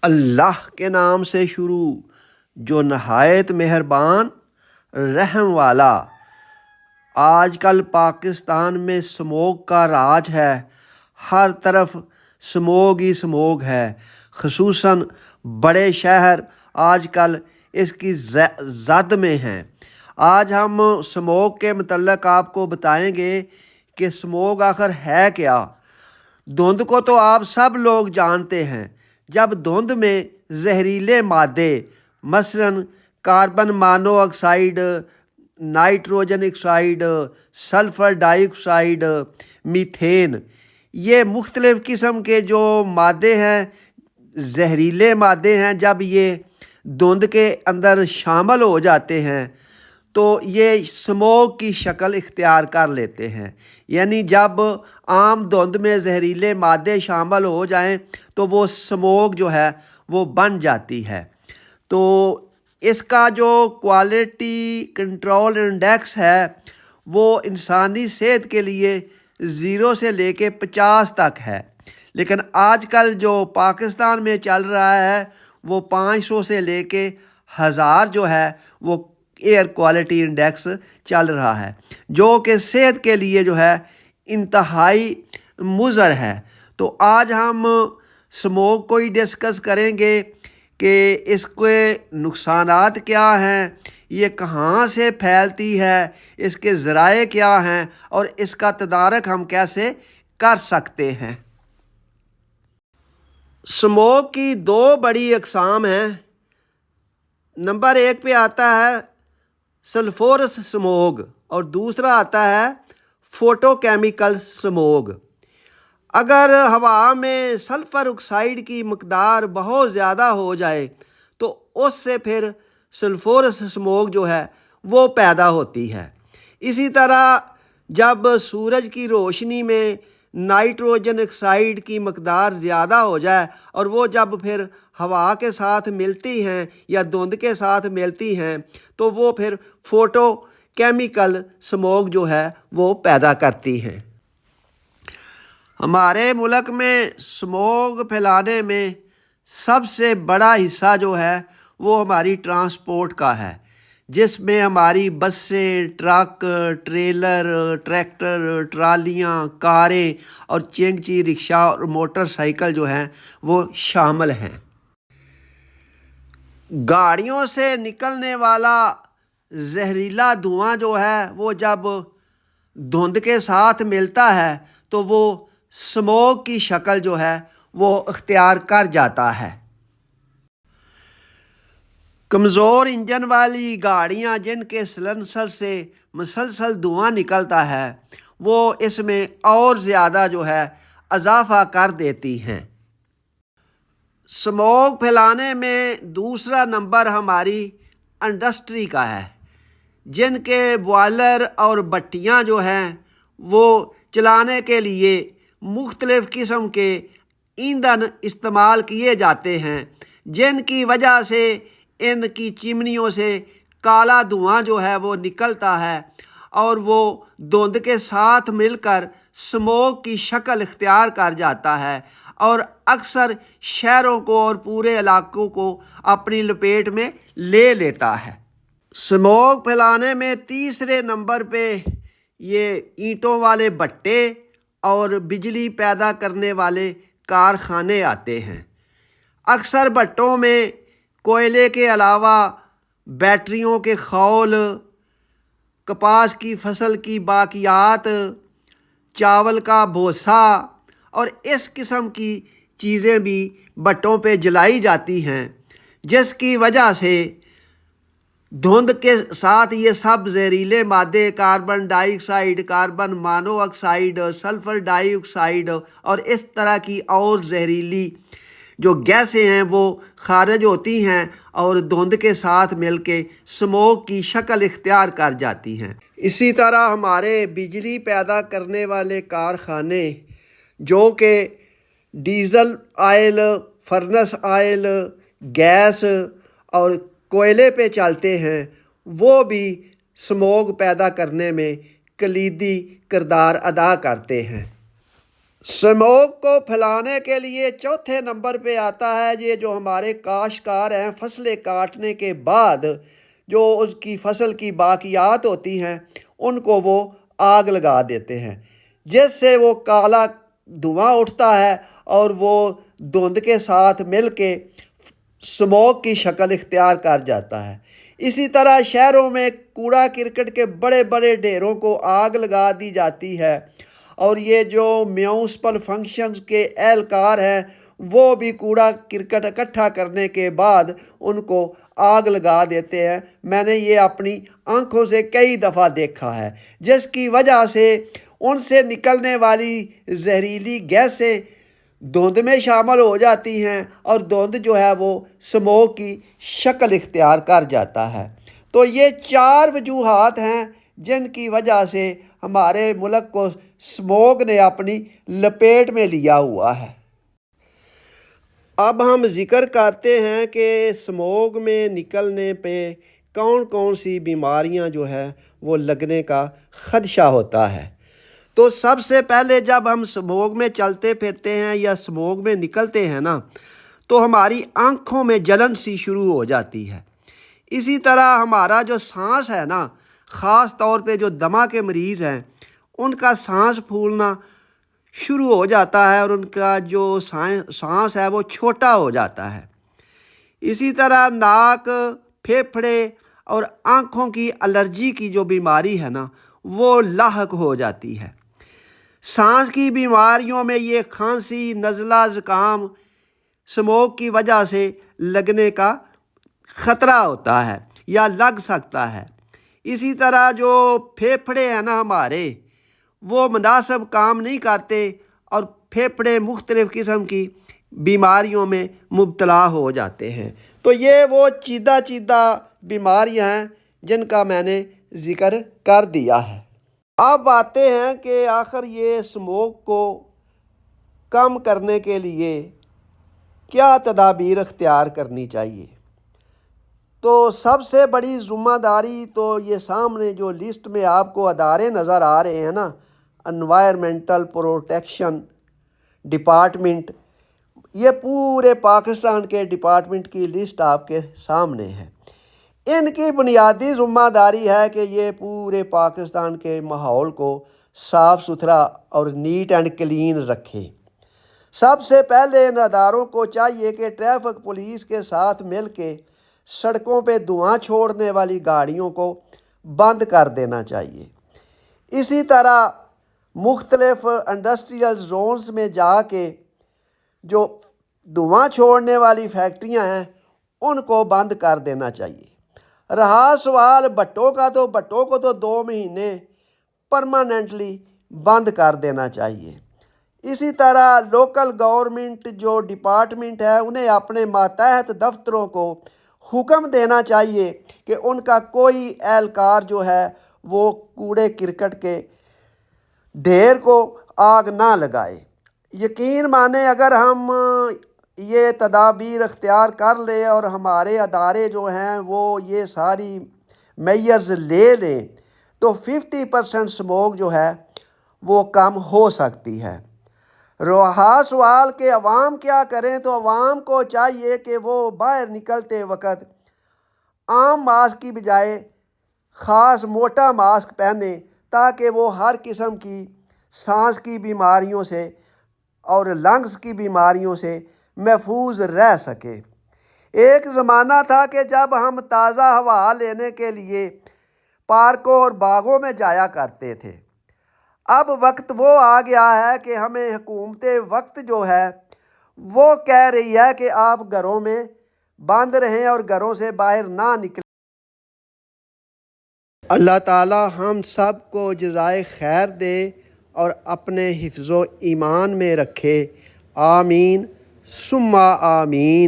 اللہ کے نام سے شروع جو نہایت مہربان رحم والا۔ آج کل پاکستان میں سموگ کا راج ہے، ہر طرف سموگ ہی سموگ ہے، خصوصاً بڑے شہر آج کل اس کی زد میں ہیں۔ آج ہم سموگ کے متعلق آپ کو بتائیں گے کہ سموگ آخر ہے کیا۔ دھند کو تو آپ سب لوگ جانتے ہیں۔ جب دھند میں زہریلے مادے مثلاً کاربن مانو آکسائڈ، نائٹروجن آکسائڈ، سلفر ڈائی آکسائڈ، میتھین، یہ مختلف قسم کے جو مادے ہیں، زہریلے مادے ہیں، جب یہ دھند کے اندر شامل ہو جاتے ہیں تو یہ سموگ کی شکل اختیار کر لیتے ہیں۔ یعنی جب عام دھند میں زہریلے مادے شامل ہو جائیں تو وہ سموگ جو ہے وہ بن جاتی ہے۔ تو اس کا جو کوالٹی کنٹرول انڈیکس ہے وہ انسانی صحت کے لیے 0 سے لے کے 50 تک ہے، لیکن آج کل جو پاکستان میں چل رہا ہے وہ 500 سے لے کے 1000 جو ہے وہ ایئر کوالٹی انڈیکس چل رہا ہے، جو کہ صحت کے لیے جو ہے انتہائی مضر ہے۔ تو آج ہم سموگ کو ہی ڈسکس کریں گے کہ اس کے نقصانات کیا ہیں، یہ کہاں سے پھیلتی ہے، اس کے ذرائع کیا ہیں اور اس کا تدارک ہم کیسے کر سکتے ہیں۔ سموگ کی 2 بڑی اقسام ہیں۔ نمبر 1 پہ آتا ہے سلفورس سموگ اور دوسرا آتا ہے فوٹو کیمیکل سموگ۔ اگر ہوا میں سلفر آکسائڈ کی مقدار بہت زیادہ ہو جائے تو اس سے پھر سلفورس سموگ جو ہے وہ پیدا ہوتی ہے۔ اسی طرح جب سورج کی روشنی میں نائٹروجن آکسائڈ کی مقدار زیادہ ہو جائے اور وہ جب پھر ہوا کے ساتھ ملتی ہیں یا دھند کے ساتھ ملتی ہیں تو وہ پھر فوٹو کیمیکل سموگ جو ہے وہ پیدا کرتی ہیں۔ ہمارے ملک میں سموگ پھیلانے میں سب سے بڑا حصہ جو ہے وہ ہماری ٹرانسپورٹ کا ہے، جس میں ہماری بسیں، ٹرک، ٹریلر، ٹریکٹر، ٹرالیاں، کاریں اور چینگچی رکشہ اور موٹر سائیکل جو ہیں وہ شامل ہیں۔ گاڑیوں سے نکلنے والا زہریلا دھواں جو ہے وہ جب دھند کے ساتھ ملتا ہے تو وہ سموگ کی شکل جو ہے وہ اختیار کر جاتا ہے۔ کمزور انجن والی گاڑیاں جن کے سلنسر سے مسلسل دھواں نکلتا ہے وہ اس میں اور زیادہ جو ہے اضافہ کر دیتی ہیں۔ سموگ پھیلانے میں دوسرا نمبر ہماری انڈسٹری کا ہے، جن کے بوائلر اور بھٹیاں جو ہیں وہ چلانے کے لیے مختلف قسم کے ایندھن استعمال کیے جاتے ہیں، جن کی وجہ سے ان کی چمنیوں سے کالا دھواں جو ہے وہ نکلتا ہے اور وہ دھند کے ساتھ مل کر سموگ کی شکل اختیار کر جاتا ہے اور اکثر شہروں کو اور پورے علاقوں کو اپنی لپیٹ میں لے لیتا ہے۔ سموگ پھیلانے میں تیسرے نمبر پہ یہ اینٹوں والے بھٹے اور بجلی پیدا کرنے والے کارخانے آتے ہیں۔ اکثر بھٹوں میں کوئلے کے علاوہ بیٹریوں کے خول، کپاس کی فصل کی باقیات، چاول کا بھوسا اور اس قسم کی چیزیں بھی بھٹوں پہ جلائی جاتی ہیں، جس کی وجہ سے دھند کے ساتھ یہ سب زہریلے مادے کاربن ڈائی آکسائڈ، کاربن مانو آکسائڈ، سلفر ڈائی آکسائڈ اور اس طرح کی اور زہریلی جو گیسیں ہیں وہ خارج ہوتی ہیں اور دھند کے ساتھ مل کے سموگ کی شکل اختیار کر جاتی ہیں۔ اسی طرح ہمارے بجلی پیدا کرنے والے کارخانے جو کہ diesel oil, furnace oil, gas اور کوئلے پہ چلتے ہیں، وہ بھی سموگ پیدا کرنے میں کلیدی کردار ادا کرتے ہیں۔ स्मोक को फैलाने के लिए चौथे नंबर पे आता है ये जो हमारे काश्तकार हैं, फसलें काटने के बाद जो उसकी फसल की बाकियात होती हैं उनको वो आग लगा देते हैं, जिससे वो काला धुआं उठता है और वो धुंध के साथ मिल के स्मोक की शक्ल इख्तियार कर जाता है। इसी तरह शहरों में कूड़ा करकट के बड़े बड़े ढेरों को आग लगा दी जाती है, और ये जो म्यूनसिपल फंक्शंस के एहलकार हैं वो भी कूड़ा करकट इकट्ठा करने के बाद उनको आग लगा देते हैं। मैंने ये अपनी आंखों से कई दफ़ा देखा है, जिसकी वजह से उनसे निकलने वाली जहरीली गैसें धुंध में शामिल हो जाती हैं और धुंध जो है वो स्मोक की शक्ल इख्तियार कर जाता है। तो ये 4 वजूहात हैं जिनकी वजह से हमारे मुल्क को स्मोक ने अपनी लपेट में लिया हुआ है। अब हम जिक्र करते हैं कि स्मोक में निकलने पे कौन कौन सी बीमारियां जो है वो लगने का ख़दशा होता है। तो सबसे पहले जब हम स्मोक में चलते फिरते हैं या स्मोक में निकलते हैं ना, तो हमारी आँखों में जलन सी शुरू हो जाती है। इसी तरह हमारा जो सांस है ना, ख़ास तौर पे जो दमा के मरीज़ हैं उनका सांस फूलना शुरू हो जाता है और उनका जो सांस है वो छोटा हो जाता है। इसी तरह नाक, फेफड़े और आँखों की एलर्जी की जो बीमारी है ना वो लाहक हो जाती है। सांस की बीमारियों में ये खांसी, नज़ला, ज़ुकाम स्मोक की वजह से लगने का ख़तरा होता है या लग सकता है। इसी तरह जो फेफड़े हैं ना हमारे, वो मुनासिब काम नहीं करते और फेफड़े मुख्तलिफ़ किस्म की बीमारियों में मुब्तला हो जाते हैं। तो ये वो चीदा बीमारियां हैं जिनका मैंने ज़िक्र कर दिया है। अब आते हैं कि आखिर ये स्मोक को कम करने के लिए क्या तदाबीर इख्तियार करनी चाहिए। तो सबसे बड़ी ज़िम्मेदारी तो ये सामने जो लिस्ट में आपको अदारे नज़र आ रहे हैं ना, एनवायरमेंटल प्रोटेक्शन डिपार्टमेंट, ये पूरे पाकिस्तान के डिपार्टमेंट की लिस्ट आपके सामने है। इनकी बुनियादी ज़िम्मेदारी है कि ये पूरे पाकिस्तान के माहौल को साफ़ सुथरा और नीट एंड क्लीन रखें। सबसे पहले इन अदारों को चाहिए कि ट्रैफिक पुलिस के साथ मिल के सड़कों पे धुआं छोड़ने वाली गाड़ियों को बंद कर देना चाहिए। इसी तरह मुख्तलिफ इंडस्ट्रियल जोन्स में जाके जो धुआं छोड़ने वाली फैक्ट्रियां हैं उनको बंद कर देना चाहिए। रहा सवाल भट्टों का, तो भट्टों को तो 2 महीने परमानेंटली बंद कर देना चाहिए। इसी तरह लोकल गवर्नमेंट जो डिपार्टमेंट है उन्हें अपने मातहत दफ्तरों को हुक्म देना चाहिए कि उनका कोई एहलकार जो है वो कूड़े करकट के ढेर को आग ना लगाए। यकीन माने अगर हम ये तदाबीर इख्तियार कर लें और हमारे अदारे जो हैं वो ये सारी मेजर्स ले लें तो 50% स्मोक जो है वो कम हो सकती है। रहा सवाल कि अवाम क्या करें, तो अवाम को चाहिए कि वो बाहर निकलते वक्त आम मास्क की बजाय ख़ास मोटा मास्क पहने ताकि वो हर किस्म की सांस की बीमारियों से और लंग्स की बीमारियों से महफूज रह सके। एक ज़माना था कि जब हम ताज़ा हवा लेने के लिए पार्कों और बागों में जाया करते थे। अब वक्त वो आ गया है कि हमें हुकूमत वक्त जो है वो कह रही है कि आप घरों में बंद रहें और घरों से बाहर ना निकलें। अल्लाह ताला हम सब को जज़ाए खैर दे और अपने हिफ्ज़ो ईमान में रखे। आमीन सुम्मा आमीन।